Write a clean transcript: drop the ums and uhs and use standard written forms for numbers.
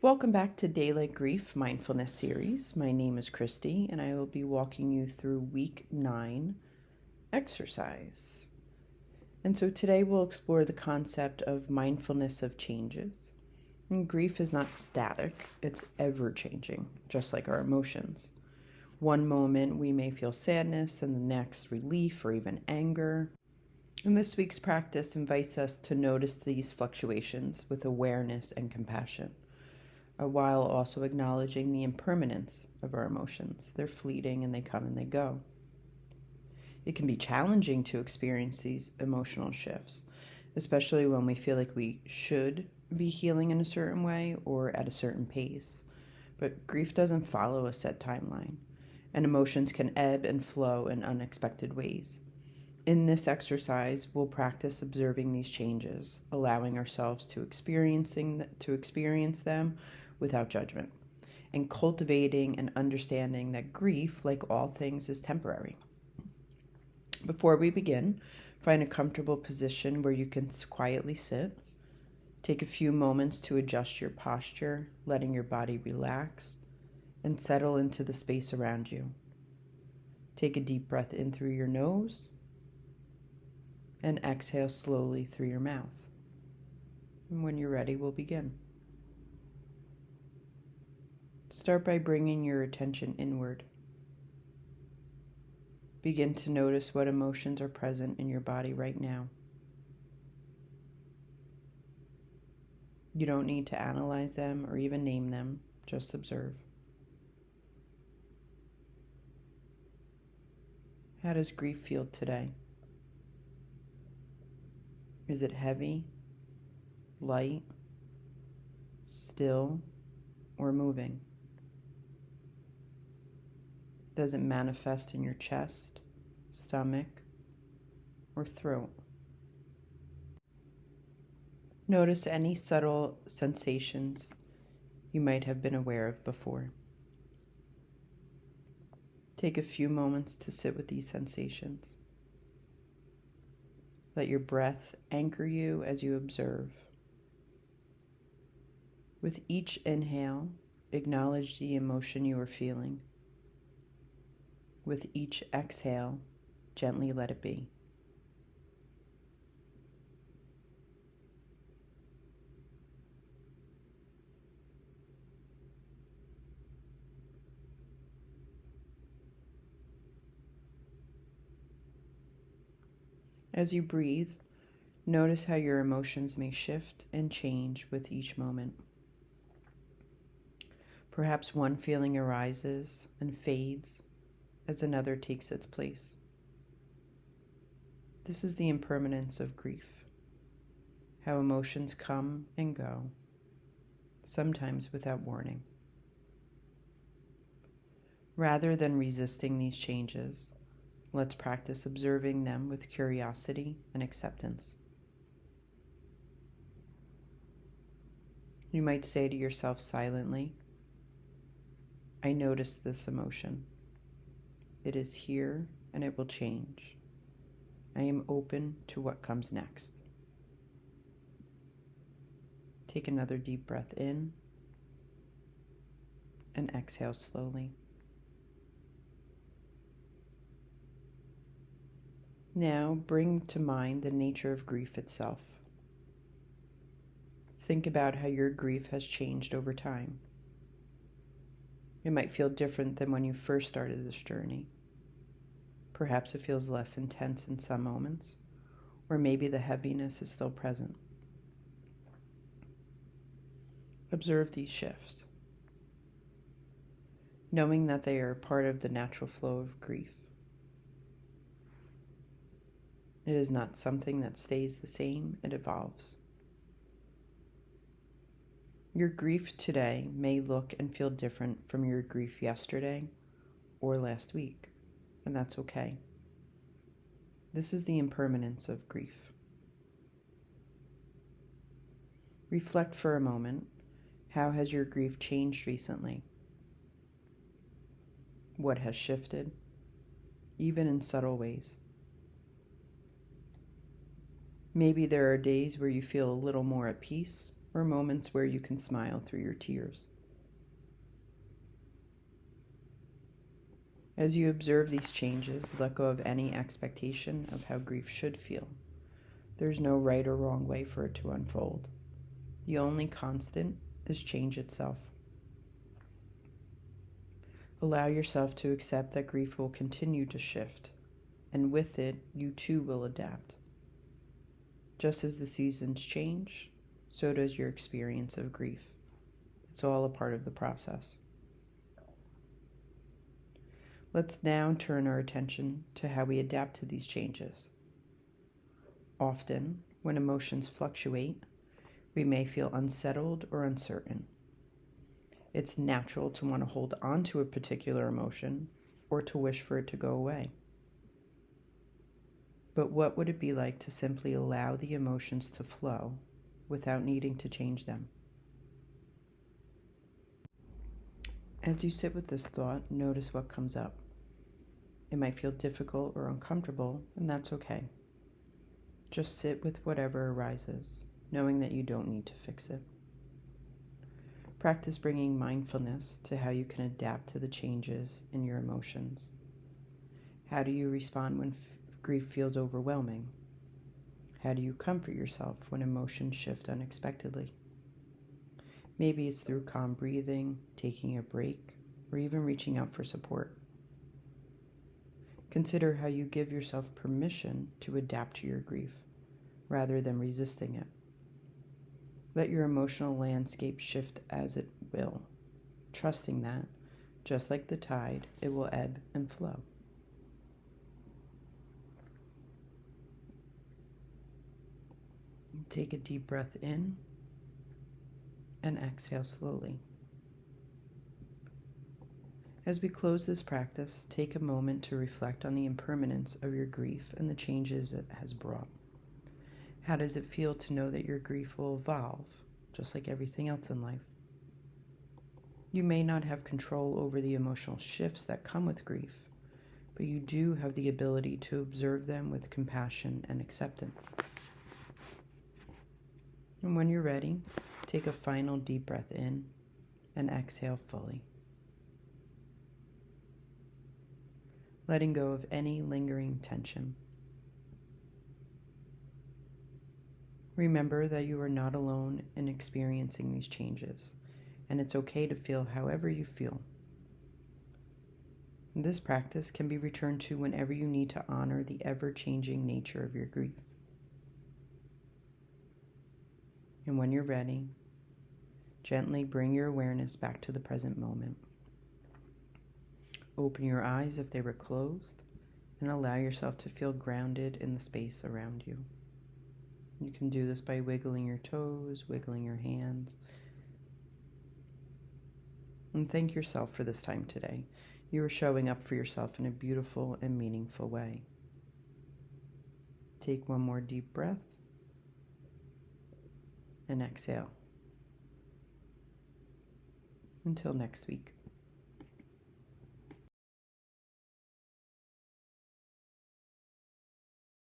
Welcome back to Daily Grief Mindfulness Series. My name is Christy, and I will be walking you through week 9 exercise. And so today we'll explore the concept of mindfulness of changes. And grief is not static, it's ever changing, just like our emotions. One moment we may feel sadness, and the next relief or even anger. And this week's practice invites us to notice these fluctuations with awareness and compassion, while also acknowledging the impermanence of our emotions. They're fleeting and they come and they go. It can be challenging to experience these emotional shifts, especially when we feel like we should be healing in a certain way or at a certain pace. But grief doesn't follow a set timeline, and emotions can ebb and flow in unexpected ways. In this exercise, we'll practice observing these changes, allowing ourselves to experience them without judgment, and cultivating and understanding that grief, like all things, is temporary. Before we begin, find a comfortable position where you can quietly sit. Take a few moments to adjust your posture, letting your body relax and settle into the space around you. Take a deep breath in through your nose and exhale slowly through your mouth. And when you're ready, we'll begin. Start by bringing your attention inward. Begin to notice what emotions are present in your body right now. You don't need to analyze them or even name them, just observe. How does grief feel today? Is it heavy, light, still, or moving? Does it manifest in your chest, stomach, or throat? Notice any subtle sensations you might have been aware of before. Take a few moments to sit with these sensations. Let your breath anchor you as you observe. With each inhale, acknowledge the emotion you are feeling. With each exhale, gently let it be. As you breathe, notice how your emotions may shift and change with each moment. Perhaps one feeling arises and fades as another takes its place. This is the impermanence of grief, how emotions come and go, sometimes without warning. Rather than resisting these changes, let's practice observing them with curiosity and acceptance. You might say to yourself silently, I notice this emotion. It is here and it will change. I am open to what comes next. Take another deep breath in and exhale slowly. Now bring to mind the nature of grief itself. Think about how your grief has changed over time. It might feel different than when you first started this journey. Perhaps it feels less intense in some moments, or maybe the heaviness is still present. Observe these shifts, knowing that they are part of the natural flow of grief. It is not something that stays the same, it evolves. Your grief today may look and feel different from your grief yesterday or last week, and that's okay. This is the impermanence of grief. Reflect for a moment. How has your grief changed recently? What has shifted, even in subtle ways? Maybe there are days where you feel a little more at peace, or moments where you can smile through your tears. As you observe these changes, let go of any expectation of how grief should feel. There's no right or wrong way for it to unfold. The only constant is change itself. Allow yourself to accept that grief will continue to shift, and with it, you too will adapt. Just as the seasons change, so does your experience of grief. It's all a part of the process. Let's now turn our attention to how we adapt to these changes. Often, when emotions fluctuate, we may feel unsettled or uncertain. It's natural to want to hold on to a particular emotion or to wish for it to go away. But what would it be like to simply allow the emotions to flow without needing to change them? As you sit with this thought, notice what comes up. It might feel difficult or uncomfortable, and that's okay. Just sit with whatever arises, knowing that you don't need to fix it. Practice bringing mindfulness to how you can adapt to the changes in your emotions. How do you respond when grief feels overwhelming? How do you comfort yourself when emotions shift unexpectedly? Maybe it's through calm breathing, taking a break, or even reaching out for support. Consider how you give yourself permission to adapt to your grief, rather than resisting it. Let your emotional landscape shift as it will, trusting that, just like the tide, it will ebb and flow. Take a deep breath in and exhale slowly. As we close this practice, take a moment to reflect on the impermanence of your grief and the changes it has brought. How does it feel to know that your grief will evolve, just like everything else in life? You may not have control over the emotional shifts that come with grief, but you do have the ability to observe them with compassion and acceptance. And when you're ready, take a final deep breath in and exhale fully. Letting go of any lingering tension. Remember that you are not alone in experiencing these changes, and it's okay to feel however you feel. This practice can be returned to whenever you need to honor the ever-changing nature of your grief. And when you're ready, gently bring your awareness back to the present moment. Open your eyes if they were closed, and allow yourself to feel grounded in the space around you. You can do this by wiggling your toes, wiggling your hands. And thank yourself for this time today. You are showing up for yourself in a beautiful and meaningful way. Take one more deep breath and exhale. Until next week.